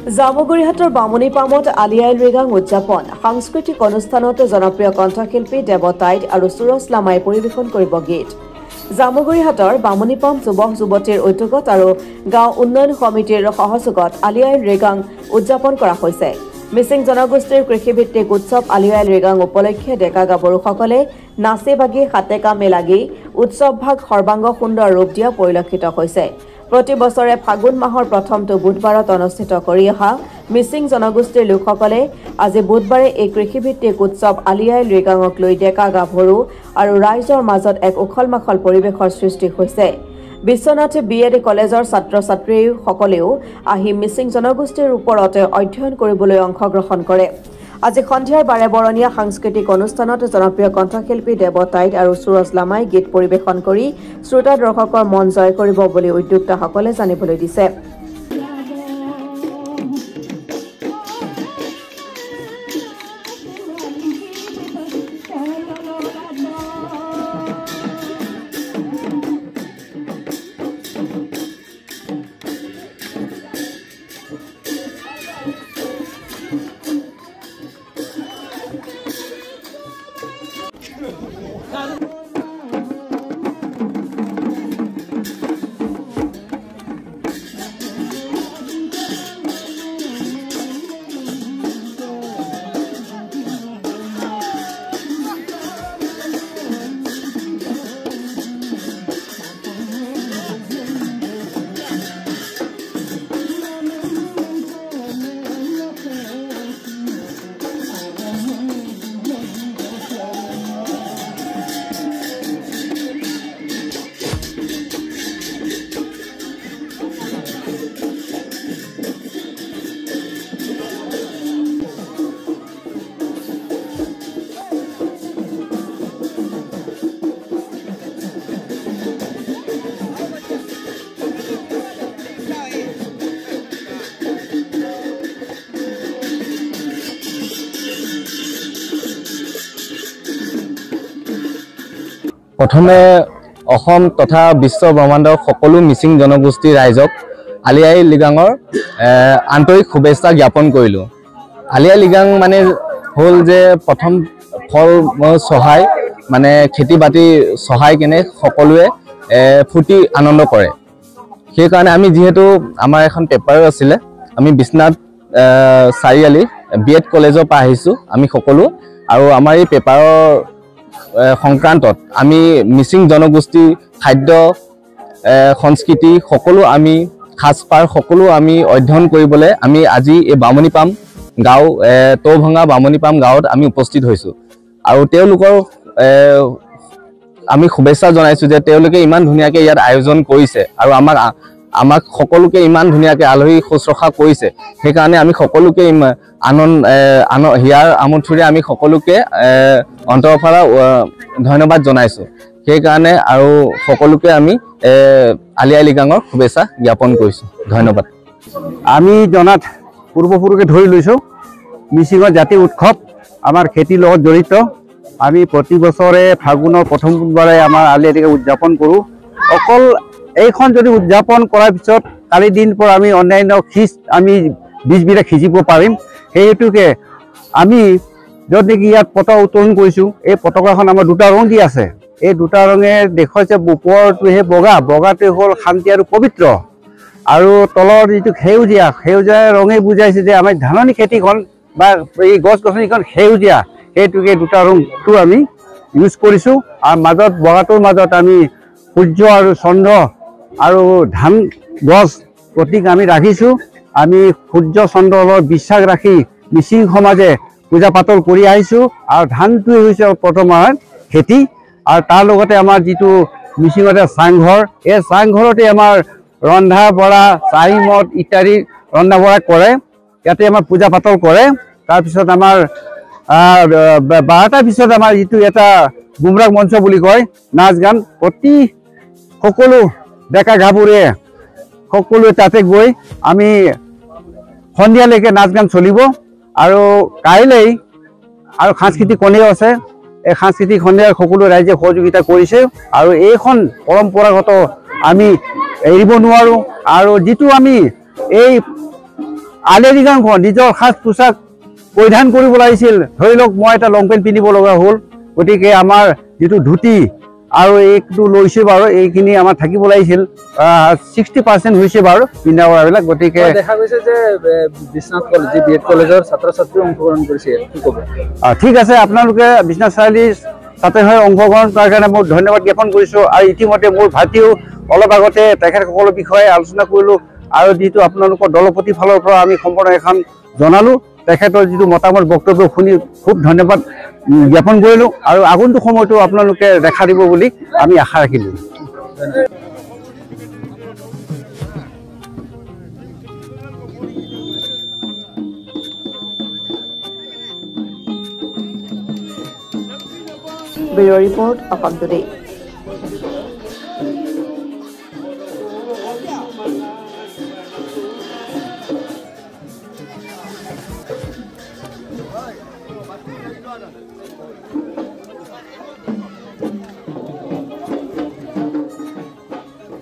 জামুগুৰিহাটৰ বামুণীপামত আলি আই লৃগাং উদযাপন সাংস্কৃতিক অনুষ্ঠানত জনপ্ৰিয় কণ্ঠশিল্পী দেৱতাইত আৰু সুৰজ লামাই পৰিৱেশন কৰিব গীত। জামুগুৰিহাটৰ বামুণীপাম যুৱক যুৱতীৰ উদ্যোগত আৰু গাঁও উন্নয়ন সমিতিৰ সহযোগত আলি আই লৃগাং উদযাপন কৰা হৈছে। মিচিং জনগোষ্ঠীৰ কৃষিভিত্তিক উৎসৱ আলি আই লৃগাং উপলক্ষে ডেকা গাভৰুসকলে নাচি বাগি হাতে কামে লাগি উৎসৱভাগ সৰ্বাংগ সুন্দৰ ৰূপ দিয়া পৰিলক্ষিত হৈছে। প্ৰতি বছৰে ফাগুন মাহৰ প্ৰথমটো বুধবাৰত অনুষ্ঠিত কৰি অহা মিচিং জনগোষ্ঠীৰ লোকসকলে আজি বুধবাৰে এই কৃষিভিত্তিক উৎসৱ আলি আই লৃগাঙক লৈ ডেকা গাভৰু আৰু ৰাইজৰ মাজত এক উখল মাখল পৰিৱেশৰ সৃষ্টি হৈছে। বিশ্বনাথ BEd কলেজৰ ছাত্ৰ ছাত্ৰীসকলেও আহি মিচিং জনগোষ্ঠীৰ ওপৰত অধ্যয়ন কৰিবলৈ অংশগ্ৰহণ কৰে। আজি সন্ধিয়াৰ বাৰেবৰণীয়া সাংস্কৃতিক অনুষ্ঠানত জনপ্ৰিয় কণ্ঠশিল্পী দেৱতাইত আৰু সুৰজ লামাই গীত পৰিৱেশন কৰি শ্ৰোতা দৰ্শকৰ মন জয় কৰিব বুলি উদ্যোক্তাসকলে জানিবলৈ দিছে। প্ৰথমে অসম তথা বিশ্ব ব্ৰহ্মাণ্ডৰ সকলো মিচিং জনগোষ্ঠীৰ ৰাইজক আলি আই লৃগাঙৰ আন্তৰিক শুভেচ্ছা জ্ঞাপন কৰিলোঁ। আলি আই লৃগাং মানে হ'ল যে প্ৰথম ফল চহাই মানে খেতি বাতি চহাই কেনে সকলোৱে ফূৰ্তি আনন্দ কৰে। সেইকাৰণে আমি যিহেতু আমাৰ এখন পেপাৰো আছিলে, আমি বিশ্বনাথ চাৰিআলি BEd কলেজৰ পৰা আহিছোঁ আমি সকলো, আৰু আমাৰ এই পেপাৰৰ সংক্ৰান্তত আমি মিচিং জনগোষ্ঠী খাদ্য সংস্কৃতি সকলো আমি সাজপাৰ সকলো আমি অধ্যয়ন কৰিবলৈ আমি আজি এই বামুণীপাম গাঁও তৌভঙা বামুণীপাম গাঁৱত আমি উপস্থিত হৈছোঁ। আৰু তেওঁলোকৰ আমি শুভেচ্ছা জনাইছোঁ যে তেওঁলোকে ইমান ধুনীয়াকৈ ইয়াত আয়োজন কৰিছে আৰু আমাক সকলোকে ইমান ধুনীয়াকৈ আলহী শুশ্ৰূষা কৰিছে। সেইকাৰণে আমি সকলোকে হিয়াৰ আমঠুৰে আমি সকলোকে অন্তৰৰ পৰা ধন্যবাদ জনাইছোঁ। সেইকাৰণে আৰু সকলোকে আমি আলি আই লৃগাঙৰ শুভেচ্ছা জ্ঞাপন কৰিছোঁ। ধন্যবাদ। আমি জনাত পূৰ্বপুৰুষে ধৰি লৈছোঁ মিচিঙৰ জাতীয় উৎসৱ আমাৰ খেতিৰ লগত জড়িত। আমি প্ৰতি বছৰে ফাগুনৰ প্ৰথম বুধবাৰে আমাৰ আলি আই লৃগাং উদযাপন কৰোঁ। অকল এইখন যদি উদযাপন কৰাৰ পিছত কালি দিন পৰা আমি অন্যান্য আমি বীজবিলাক সিঁচিব পাৰিম। সেই হেতুকে আমি য'ত নেকি ইয়াত পতাকা উত্তোলন কৰিছোঁ, এই পতাকাখন আমাৰ দুটা ৰং দি আছে। এই দুটা ৰঙে দেখুৱাইছে ওপৰটোহে বগাটোৱে হ'ল শান্তি আৰু পবিত্ৰ, আৰু তলৰ যিটো সেউজীয়া ৰঙে বুজাইছে যে আমাৰ ধাননি খেতিখন বা এই গছ গছনিখন সেউজীয়া। সেইটোকে দুটা ৰংটো আমি ইউজ কৰিছোঁ। আৰু মাজত বগাটোৰ মাজত আমি সূৰ্য আৰু চন্দ্ৰ আৰু ধান গছ প্ৰতীক আমি ৰাখিছোঁ। আমি সূৰ্য চন্দ্ৰৰ বিশ্বাস ৰাখি মিচিং সমাজে পূজা পাতল কৰি আহিছোঁ। আৰু ধানটোৱে হৈছে প্ৰথম আমাৰ খেতি, আৰু তাৰ লগতে আমাৰ যিটো মিচিঙতে চাংঘৰ, এই চাংঘৰতে আমাৰ ৰন্ধা বঢ়া চাহি মদ ইত্যাদি ৰন্ধা বঢ়া কৰে। ইয়াতে আমাৰ পূজা পাতল কৰে। তাৰপিছত আমাৰ 12টাৰ পিছত আমাৰ যিটো এটা গুমৰাগ মঞ্চ বুলি কয়, নাচ গান প্ৰতি সকলো ডেকা গাভৰুৱে সকলোৱে তাতে গৈ আমি সন্ধিয়ালৈকে নাচ গান চলিব। আৰু কাইলৈ আৰু সাংস্কৃতিক কণীও আছে। এই সাংস্কৃতিক সন্ধিয়াৰ সকলো ৰাইজে সহযোগিতা কৰিছে, আৰু এইখন পৰম্পৰাগত আমি এৰিব নোৱাৰোঁ। আৰু যিটো আমি এই আলি আই লৃগাং নিজৰ সাজ পোছাক পৰিধান কৰিব লাগিছিল। ধৰি লওক মই এটা লং পেণ্ট পিন্ধিব লগা হ'ল, গতিকে আমাৰ যিটো ধুতি আৰু এইটো লৈছে বাৰু, এইখিনি আমাৰ থাকিব লাগিছিল। 60% হৈছে বাৰু পিন্ধা কৰাবিলাক। গতিকে দেখা গৈছে যে বিশ্বনাথ কলেজ BEd কলেজৰ ছাত্ৰ ছাত্ৰী অংশগ্ৰহণ কৰিছে, কি ক'ব? ঠিক আছে, আপোনালোকে বিশ্বনাথ চাৰিআলিৰ ছাত্ৰী হৈ অংশগ্ৰহণ কৰাৰ কাৰণে মই ধন্যবাদ জ্ঞাপন কৰিছোঁ। আৰু ইতিমধ্যে মোৰ ভাইটিও অলপ আগতে তেখেতসকলৰ বিষয়ে আলোচনা কৰিলোঁ, আৰু যিটো আপোনালোকৰ দলপতিৰ ফালৰ পৰা আমি সম্পূৰ্ণ এখন জনালোঁ। তেখেতৰ যিটো মতামত বক্তব্য শুনি খুব ধন্যবাদ জ্ঞাপন কৰিলোঁ, আৰু আগন্তুক সময়তো আপোনালোকে দেখা দিব বুলি আমি আশা ৰাখিলোঁ। Bureau' report, Assam today.